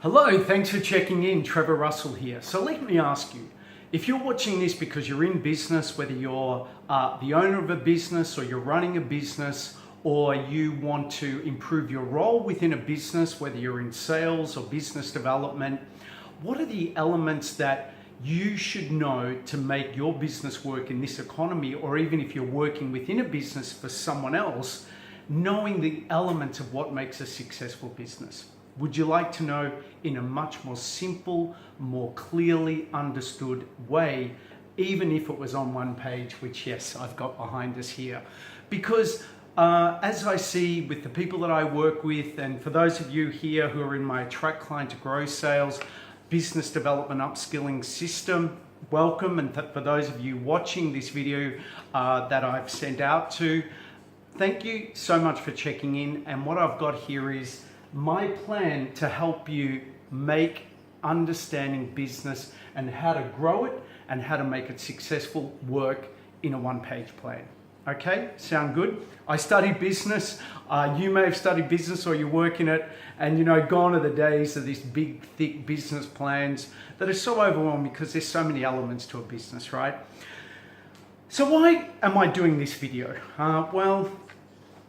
Hello, thanks for checking in. Trevor Russell here. So let me ask you, if you're watching this because you're in business, whether you're the owner of a business or you're running a business, or you want to improve your role within a business, whether you're in sales or business development, what are the elements that you should know to make your business work in this economy? Or even if you're working within a business for someone else, knowing the elements of what makes a successful business. Would you like to know in a much more simple, more clearly understood way, even if it was on one page, which yes, I've got behind us here? Because as I see with the people that I work with, and for those of you here who are in my Attract Client to Grow Sales business development upskilling system, welcome. And for those of you watching this video that I've sent out to, thank you so much for checking in. And what I've got here is my plan to help you make understanding business and how to grow it and how to make it successful work in a one-page plan. Okay, sound good? I studied business. You may have studied business or you work in it, and gone are the days of these big, thick business plans that are so overwhelming because there's so many elements to a business, right? So why am I doing this video? Well,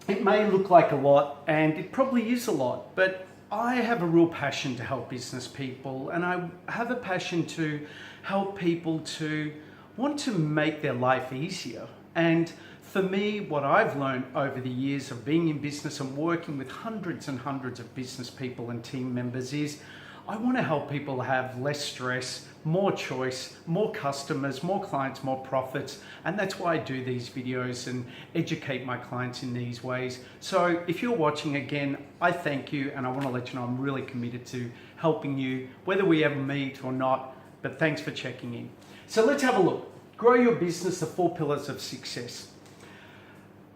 it may look like a lot, and it probably is a lot, but I have a real passion to help business people, and I have a passion to help people to want to make their life easier. And for me, what I've learned over the years of being in business and working with hundreds and hundreds of business people and team members is I want to help people have less stress, more choice, more customers, more clients, more profits. And that's why I do these videos and educate my clients in these ways. So if you're watching again, I thank you, and I want to let you know I'm really committed to helping you, whether we ever meet or not, but thanks for checking in. So let's have a look. Grow your business, the 4 pillars of success.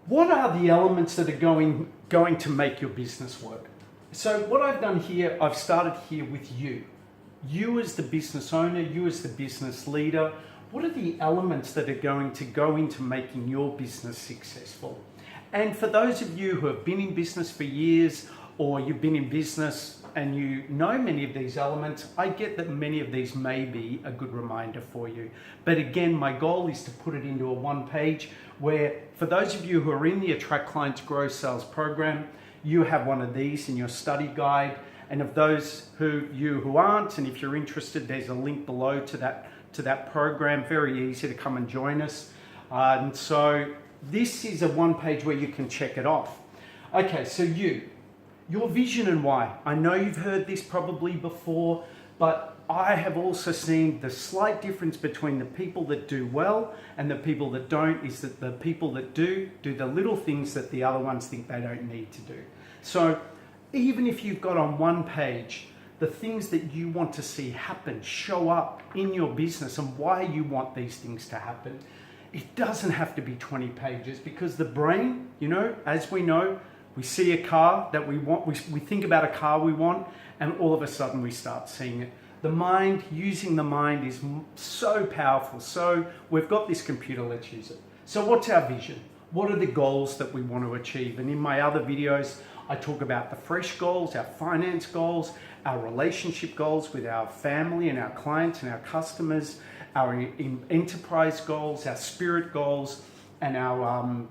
What are the elements that are going to make your business work? So what I've done here, I've started here with you. You as the business owner, you as the business leader, what are the elements that are going to go into making your business successful? And for those of you who have been in business for years, or you've been in business and you know many of these elements, I get that many of these may be a good reminder for you. But again, my goal is to put it into a one page where, for those of you who are in the Attract Client to Grow Sales program, you have one of these in your study guide. And of those who aren't, and if you're interested, there's a link below to that program. Very easy to come and join us. And so this is a one page where you can check it off. Okay, so your vision and why. I know you've heard this probably before, but I have also seen the slight difference between the people that do well and the people that don't is that the people that do the little things that the other ones think they don't need to do. So even if you've got on one page the things that you want to see happen, show up in your business and why you want these things to happen, it doesn't have to be 20 pages because the brain, as we know, we see a car that we want, we think about a car we want, and all of a sudden we start seeing it. The mind, using the mind is so powerful. So we've got this computer, let's use it. So what's our vision? What are the goals that we want to achieve? And in my other videos, I talk about the fresh goals, our finance goals, our relationship goals with our family and our clients and our customers, our enterprise goals, our spirit goals, and our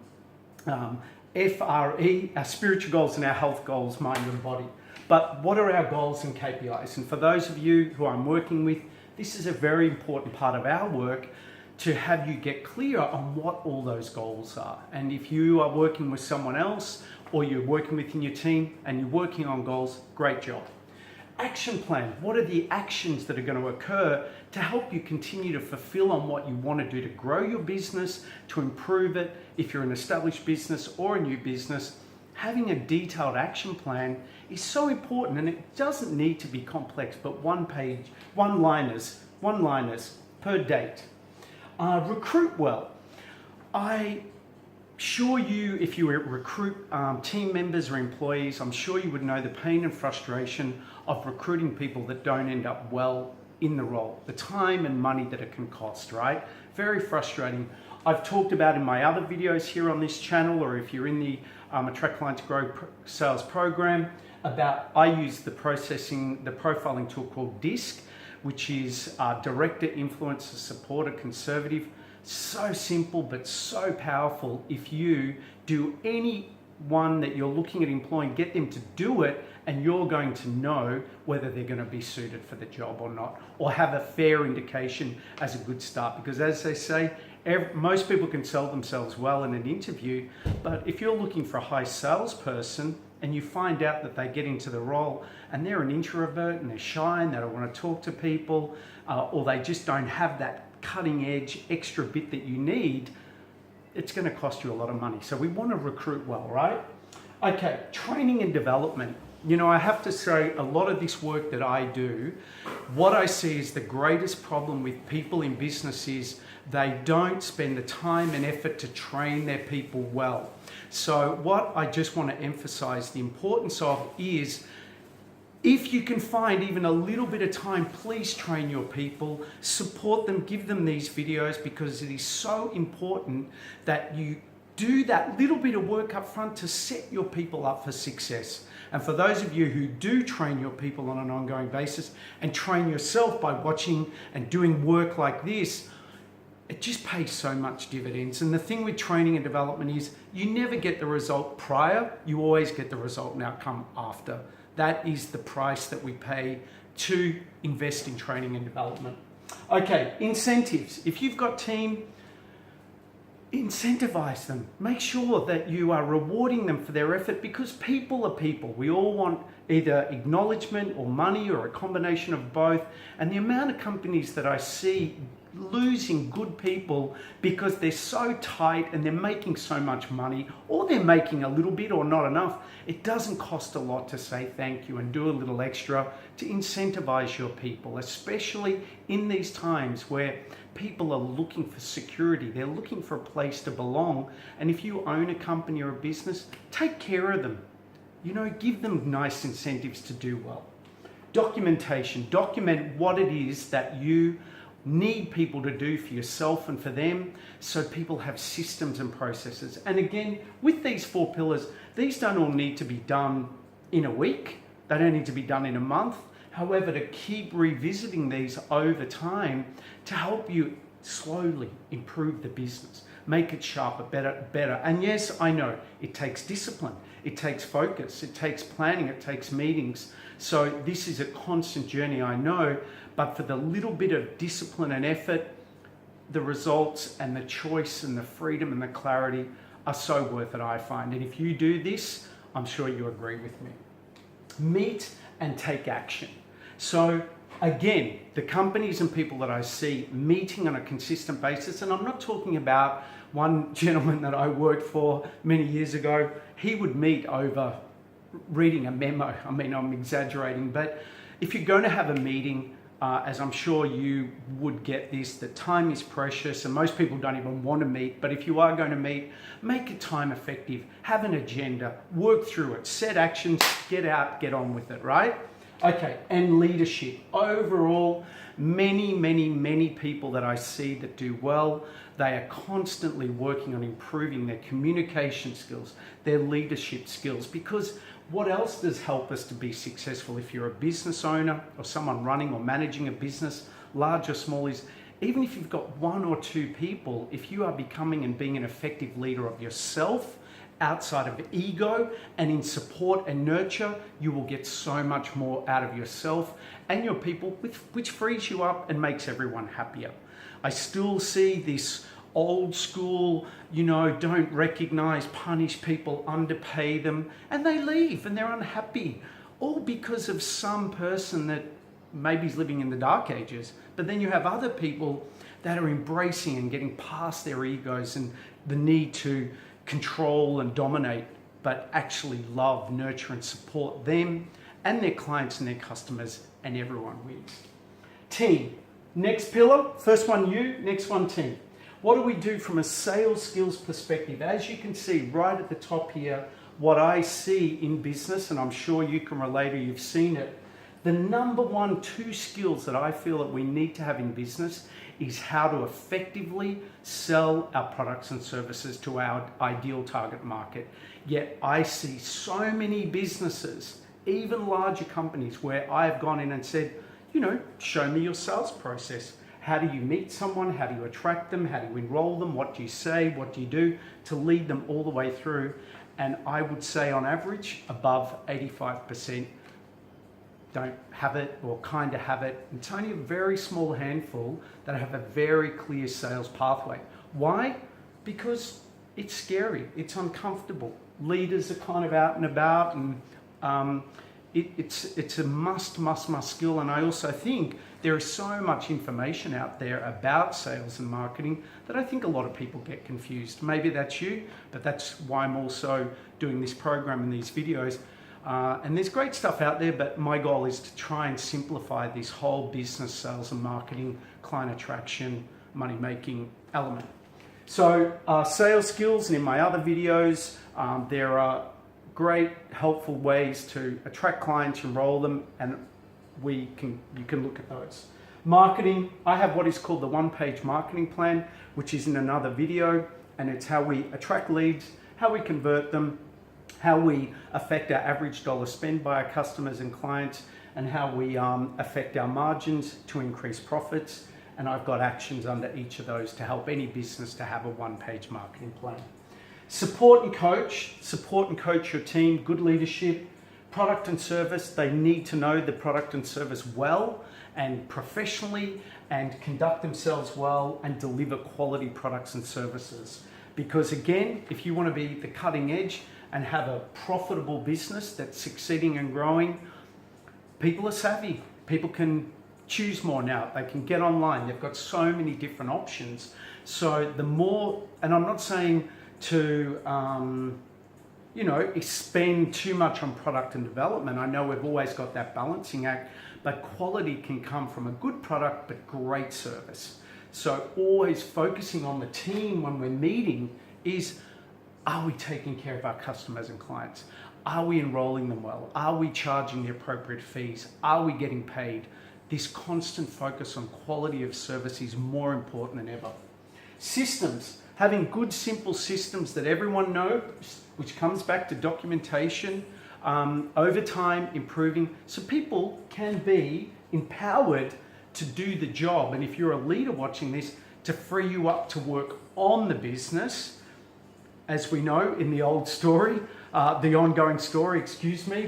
FRE, our spiritual goals and our health goals, mind and body. But what are our goals and KPIs? And for those of you who I'm working with, this is a very important part of our work to have you get clear on what all those goals are. And if you are working with someone else or you're working within your team and you're working on goals, great job. Action plan. What are the actions that are going to occur to help you continue to fulfill on what you want to do to grow your business, to improve it? If you're an established business or a new business, having a detailed action plan is so important, and it doesn't need to be complex, but one page, one-liners per date. Recruit well. I sure you, if you recruit team members or employees, I'm sure you would know the pain and frustration of recruiting people that don't end up well in the role, the time and money that it can cost, right? Very frustrating. I've talked about in my other videos here on this channel, or if you're in the Attract Client to Grow Sales program, about, I use the profiling tool called DISC, which is director, influencer, supporter, conservative. So simple, but so powerful. If you do any one that you're looking at employing, get them to do it, and you're going to know whether they're going to be suited for the job or not, or have a fair indication as a good start. Because as they say, most people can sell themselves well in an interview, but if you're looking for a high salesperson and you find out that they get into the role and they're an introvert and they're shy and they don't want to talk to people, or they just don't have that cutting edge extra bit that you need, it's going to cost you a lot of money. So we want to recruit well, right? Okay, training and development. You know, I have to say, a lot of this work that I do, what I see is the greatest problem with people in business is they don't spend the time and effort to train their people well. So what I just want to emphasize the importance of is, if you can find even a little bit of time, please train your people, support them, give them these videos, because it is so important that you do that little bit of work up front to set your people up for success. And for those of you who do train your people on an ongoing basis and train yourself by watching and doing work like this, it just pays so much dividends. And the thing with training and development is you never get the result prior, you always get the result and outcome after. That is the price that we pay to invest in training and development. Okay, incentives. If you've got team, incentivize them. Make sure that you are rewarding them for their effort, because people are people. We all want either acknowledgement or money or a combination of both. And the amount of companies that I see losing good people because they're so tight and they're making so much money, or they're making a little bit or not enough, it doesn't cost a lot to say thank you and do a little extra to incentivize your people, especially in these times where people are looking for security. They're looking for a place to belong. And if you own a company or a business, take care of them. You know, give them nice incentives to do well. Documentation. Document what it is that you need people to do for yourself and for them, so people have systems and processes. And again, with these 4 pillars, these don't all need to be done in a week. They don't need to be done in a month. However, to keep revisiting these over time to help you slowly improve the business, make it sharper, better. And yes, I know it takes discipline, it takes focus, it takes planning, it takes meetings. So this is a constant journey, I know, but for the little bit of discipline and effort, the results and the choice and the freedom and the clarity are so worth it, I find. And if you do this, I'm sure you agree with me. Meet and take action. So again, the companies and people that I see meeting on a consistent basis, and I'm not talking about one gentleman that I worked for many years ago, he would meet over reading a memo. I mean, I'm exaggerating, but if you're going to have a meeting, as I'm sure you would get this, that time is precious and most people don't even want to meet. But if you are going to meet, make it time effective, have an agenda, work through it, set actions, get out, get on with it, right? Okay, and leadership. Overall, many people that I see that do well, they are constantly working on improving their communication skills, their leadership skills, because what else does help us to be successful? If you're a business owner or someone running or managing a business, large or small, is even if you've got 1 or 2 people, if you are becoming and being an effective leader of yourself, outside of ego and in support and nurture, you will get so much more out of yourself and your people, which frees you up and makes everyone happier. I still see this old school, you know, don't recognize, punish people, underpay them, and they leave and they're unhappy, all because of some person that maybe is living in the dark ages. But then you have other people that are embracing and getting past their egos and the need to control and dominate, but actually love, nurture and support them and their clients and their customers, and everyone wins. Team. Next pillar, first one you, next one team. What do we do from a sales skills perspective? As you can see right at the top here, what I see in business, and I'm sure you can relate or you've seen it, the number 1, 2 skills that I feel that we need to have in business is how to effectively sell our products and services to our ideal target market. Yet I see so many businesses even larger companies where I've gone in and said, show me your sales process. How do you meet someone? How do you attract them? How do you enroll them? What do you say? What do you do to lead them all the way through? And I would say on average, above 85% don't have it or kind of have it. It's only a very small handful that have a very clear sales pathway. Why? Because it's scary, it's uncomfortable. Leaders are kind of out and about, and it's a must skill. And I also think there is so much information out there about sales and marketing that I think a lot of people get confused. Maybe that's you, but that's why I'm also doing this program and these videos. And there's great stuff out there, but my goal is to try and simplify this whole business, sales and marketing, client attraction, money making element. So sales skills, and in my other videos, there are great helpful ways to attract clients, enroll them, and you can look at those. Marketing, I have what is called the one-page marketing plan, which is in another video, and it's how we attract leads, how we convert them, how we affect our average dollar spend by our customers and clients, and how we affect our margins to increase profits. And I've got actions under each of those to help any business to have a one-page marketing plan. Support and coach your team, good leadership, product and service. They need to know the product and service well and professionally, and conduct themselves well and deliver quality products and services. Because again, if you want to be the cutting edge and have a profitable business that's succeeding and growing, people are savvy. People can choose more now. They can get online. They've got so many different options. So the more, and I'm not saying to, spend too much on product and development. I know we've always got that balancing act, but quality can come from a good product, but great service. So always focusing on the team when we're meeting is, are we taking care of our customers and clients? Are we enrolling them well? Are we charging the appropriate fees? Are we getting paid? This constant focus on quality of service is more important than ever. Systems, having good, simple systems that everyone knows, which comes back to documentation, over time improving, so people can be empowered to do the job. And if you're a leader watching this, to free you up to work on the business, as we know in the old story, the ongoing story,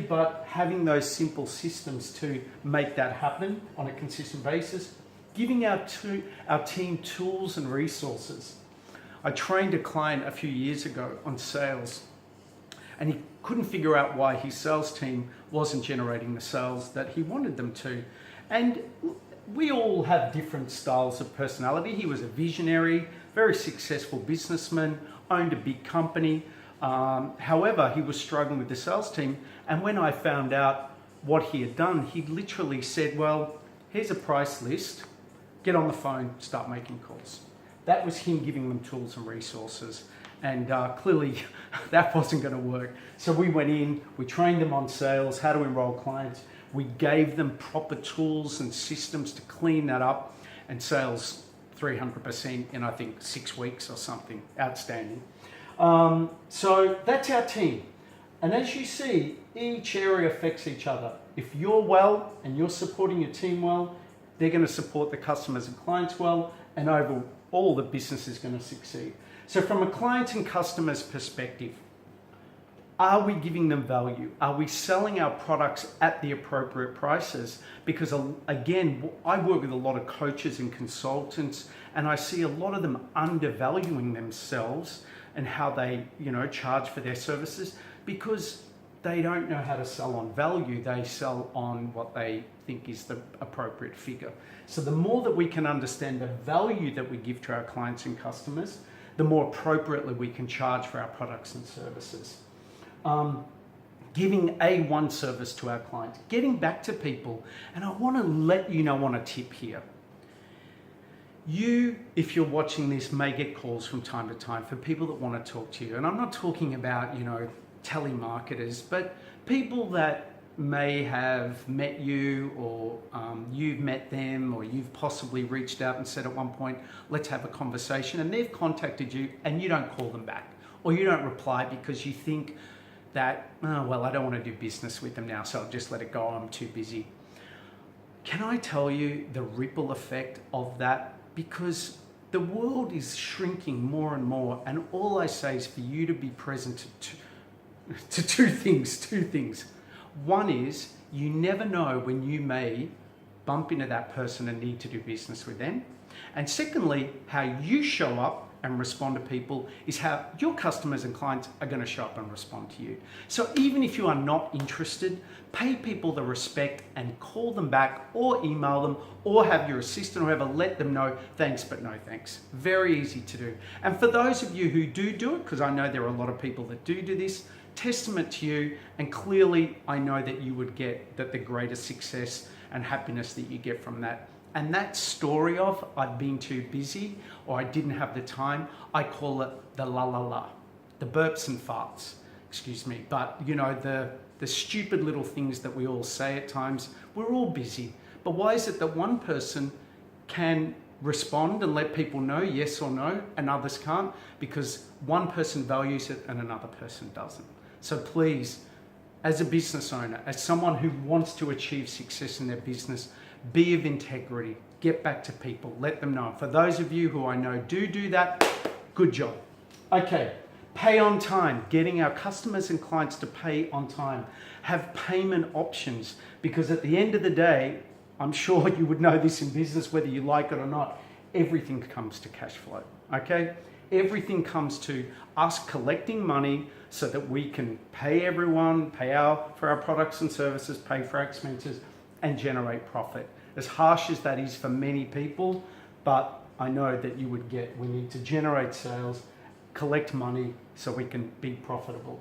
but having those simple systems to make that happen on a consistent basis, giving our team tools and resources. I trained a client a few years ago on sales, and he couldn't figure out why his sales team wasn't generating the sales that he wanted them to. And we all have different styles of personality. He was a visionary, very successful businessman, owned a big company. However, he was struggling with the sales team. And when I found out what he had done, he literally said, well, here's a price list. Get on the phone, start making calls. That was him giving them tools and resources. And clearly that wasn't going to work. So we went in, we trained them on sales, how to enroll clients. We gave them proper tools and systems to clean that up, and sales 300% in, I think, 6 weeks or something. Outstanding. So that's our team. And as you see, each area affects each other. If you're well and you're supporting your team well, they're going to support the customers and clients well, and overall the business is going to succeed. So from a client and customer's perspective, are we giving them value? Are we selling our products at the appropriate prices? Because again, I work with a lot of coaches and consultants, and I see a lot of them undervaluing themselves and how they, charge for their services, because they don't know how to sell on value. They sell on what they think is the appropriate figure. So the more that we can understand the value that we give to our clients and customers, the more appropriately we can charge for our products and services. Giving one service to our clients, getting back to people. And I want to let you know on a tip here. You, if you're watching this, may get calls from time to time for people that want to talk to you. And I'm not talking about, telemarketers, but people that may have met you, or you've met them, or you've possibly reached out and said at one point, let's have a conversation, and they've contacted you and you don't call them back, or you don't reply because you think that, oh, well, I don't want to do business with them now, so I'll just let it go, I'm too busy. Can I tell you the ripple effect of that? Because the world is shrinking more and more, and all I say is for you to be present to two things. One is, you never know when you may bump into that person and need to do business with them. And secondly, how you show up and respond to people is how your customers and clients are going to show up and respond to you. So even if you are not interested, pay people the respect and call them back or email them or have your assistant or whoever let them know thanks but no thanks. Very easy to do. And for those of you who do it, because I know there are a lot of people that do this, testament to you, and clearly I know that you would get the greatest success and happiness that you get from that. And that story of I've been too busy or I didn't have the time, I call it the la la la, the burps and farts, excuse me. But you know, the stupid little things that we all say at times, we're all busy. But why is it that one person can respond and let people know yes or no and others can't? Because one person values it and another person doesn't. So please, as a business owner, as someone who wants to achieve success in their business, be of integrity, get back to people, let them know. For those of you who I know do that, good job. Okay, pay on time, getting our customers and clients to pay on time. Have payment options, because at the end of the day, I'm sure you would know this in business, whether you like it or not, everything comes to cash flow, okay? Everything comes to us collecting money so that we can pay everyone, for our products and services, pay for our expenses, and generate profit. As harsh as that is for many people, but I know that you would get, we need to generate sales, collect money so we can be profitable.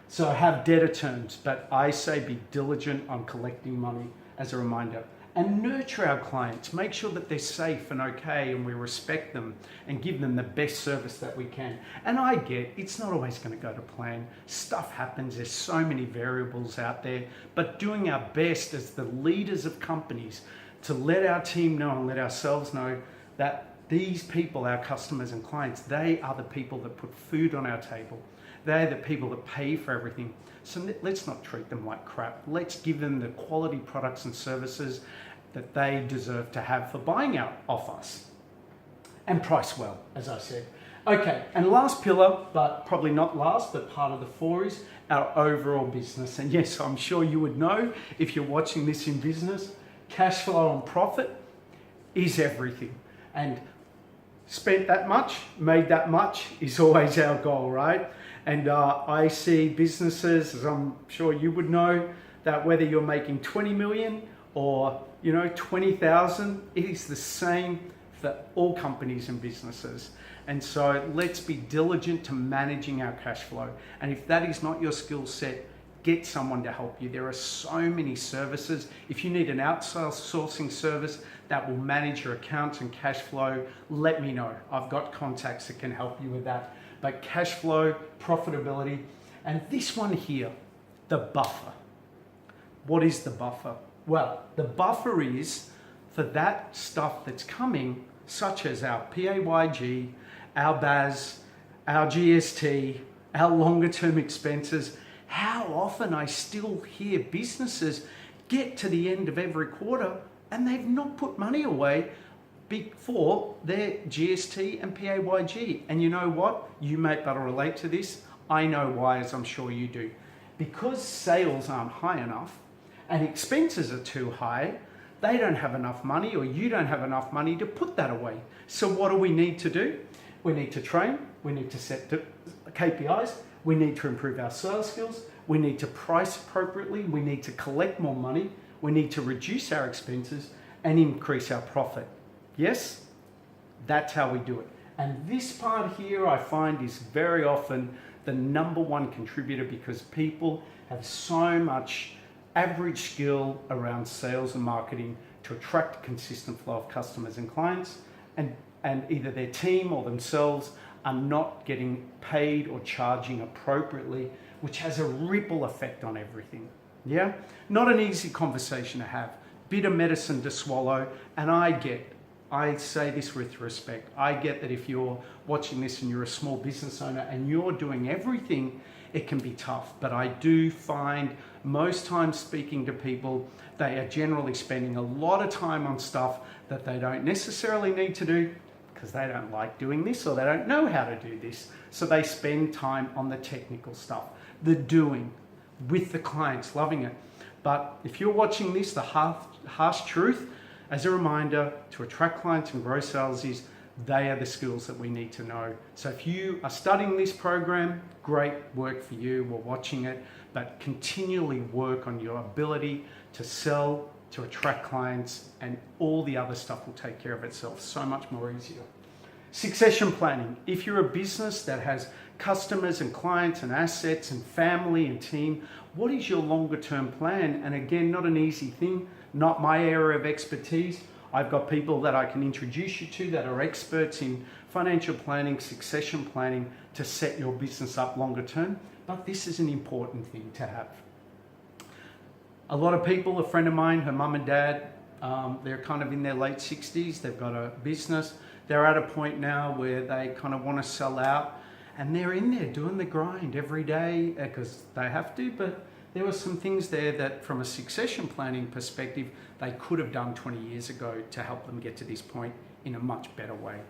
So have debtor terms, but I say be diligent on collecting money as a reminder. And nurture our clients, make sure that they're safe and okay and we respect them and give them the best service that we can. And I get, it's not always going to go to plan. Stuff happens, there's so many variables out there, but doing our best as the leaders of companies to let our team know and let ourselves know that these people, our customers and clients, they are the people that put food on our table. They're the people that pay for everything. So let's not treat them like crap. Let's give them the quality products and services that they deserve to have for buying out off us. And price well, as I said. Okay, and last pillar, but probably not last, but part of the four is our overall business. And yes, I'm sure you would know if you're watching this in business, cash flow and profit is everything. And spent that much, made that much is always our goal, right? And I see businesses, as I'm sure you would know, that whether you're making 20 million or 20,000, it is the same for all companies and businesses. And so let's be diligent to managing our cash flow. And if that is not your skill set, get someone to help you. There are so many services. If you need an outsourcing service that will manage your accounts and cash flow, let me know. I've got contacts that can help you with that. But cash flow, profitability, and this one here, the buffer. What is the buffer? Well, the buffer is for that stuff that's coming, such as our PAYG, our BAS, our GST, our longer term expenses. How often I still hear businesses get to the end of every quarter and they've not put money away for their GST and PAYG. And you know what? You may better relate to this. I know why, as I'm sure you do. Because sales aren't high enough and expenses are too high, they don't have enough money, or you don't have enough money to put that away. So what do we need to do? We need to train, we need to set KPIs, we need to improve our sales skills, we need to price appropriately, we need to collect more money, we need to reduce our expenses and increase our profit. Yes, that's how we do it. And this part here I find is very often the number one contributor, because people have so much average skill around sales and marketing to attract a consistent flow of customers and clients, and either their team or themselves are not getting paid or charging appropriately, which has a ripple effect on everything. Yeah? Not an easy conversation to have, bitter medicine to swallow, and I say this with respect. I get that if you're watching this and you're a small business owner and you're doing everything it can be tough. But I do find most times speaking to people, they are generally spending a lot of time on stuff that they don't necessarily need to do because they don't like doing this or they don't know how to do this. So they spend time on the technical stuff, the doing, with the clients, loving it. But if you're watching this, the harsh truth, as a reminder, to attract clients and grow sales is they are the skills that we need to know. So if you are studying this program, great work for you, we're watching it, but continually work on your ability to sell, to attract clients, and all the other stuff will take care of itself so much more easier. Succession planning. If you're a business that has customers and clients and assets and family and team, what is your longer term plan? And again, not an easy thing, not my area of expertise. I've got people that I can introduce you to that are experts in financial planning, succession planning to set your business up longer term. But this is an important thing to have. A lot of people, a friend of mine, her mum and dad, they're kind of in their late 60s. They've got a business. They're at a point now where they kind of want to sell out, and they're in there doing the grind every day because they have to. But there were some things there that from a succession planning perspective, they could have done 20 years ago to help them get to this point in a much better way.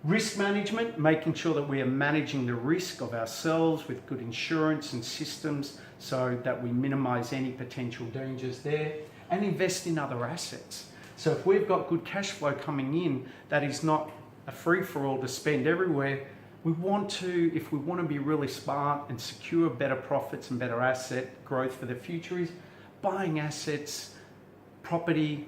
Risk management, making sure that we are managing the risk of ourselves with good insurance and systems so that we minimize any potential dangers there, and invest in other assets. So if we've got good cash flow coming in, that is not a free-for-all to spend everywhere. We want to, if we want to be really smart and secure better profits and better asset growth for the future, is buying assets, property,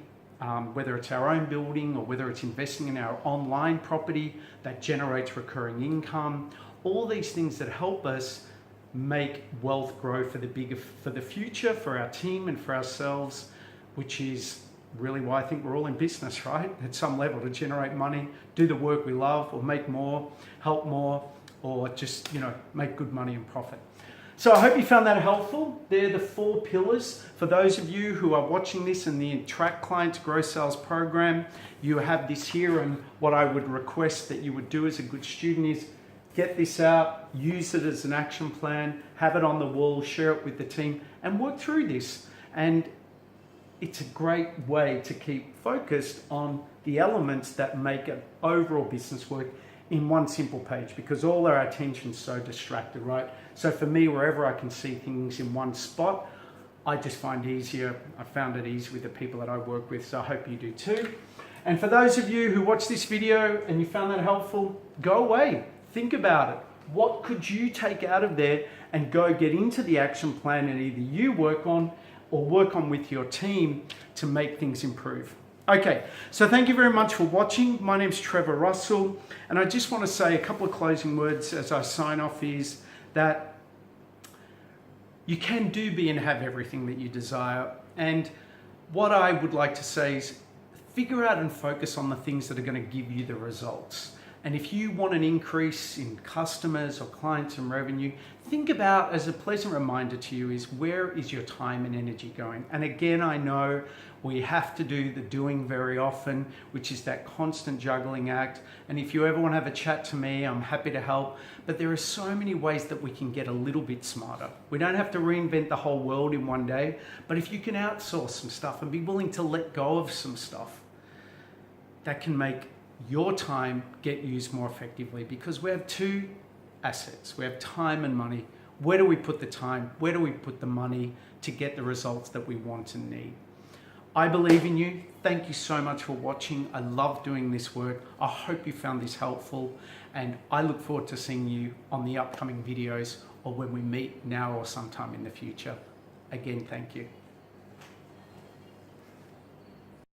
whether it's our own building or whether it's investing in our online property that generates recurring income, all these things that help us make wealth grow for the future, for our team and for ourselves, which is really why I think we're all in business, right? At some level, to generate money, do the work we love, or make more, help more, or just, make good money and profit. So I hope you found that helpful. They're the 4 pillars. For those of you who are watching this in the Attract Clients Grow Sales program, you have this here, and what I would request that you would do as a good student is get this out, use it as an action plan, have it on the wall, share it with the team, and work through this. And it's a great way to keep focused on the elements that make an overall business work in one simple page, because all our attention's so distracted, right? So for me, wherever I can see things in one spot, I just find easier. I found it easy with the people that I work with, so I hope you do too. And for those of you who watch this video and you found that helpful, go away, think about it. What could you take out of there and go get into the action plan that either you work on or work on with your team to make things improve? Okay, so thank you very much for watching. My name's Trevor Russell, and I just want to say a couple of closing words as I sign off is that you can do, be, and have everything that you desire. And what I would like to say is figure out and focus on the things that are going to give you the results. And if you want an increase in customers or clients and revenue, think about, as a pleasant reminder to you, is where is your time and energy going? And again, I know we have to do the doing very often, which is that constant juggling act. And if you ever want to have a chat to me, I'm happy to help. But there are so many ways that we can get a little bit smarter. We don't have to reinvent the whole world in one day, but if you can outsource some stuff and be willing to let go of some stuff, that can make your time get used more effectively, because we have 2 assets. We have time and money. Where do we put the time? Where do we put the money to get the results that we want and need? I believe in you. Thank you so much for watching. I love doing this work. I hope you found this helpful, and I look forward to seeing you on the upcoming videos or when we meet now or sometime in the future. Again, thank you.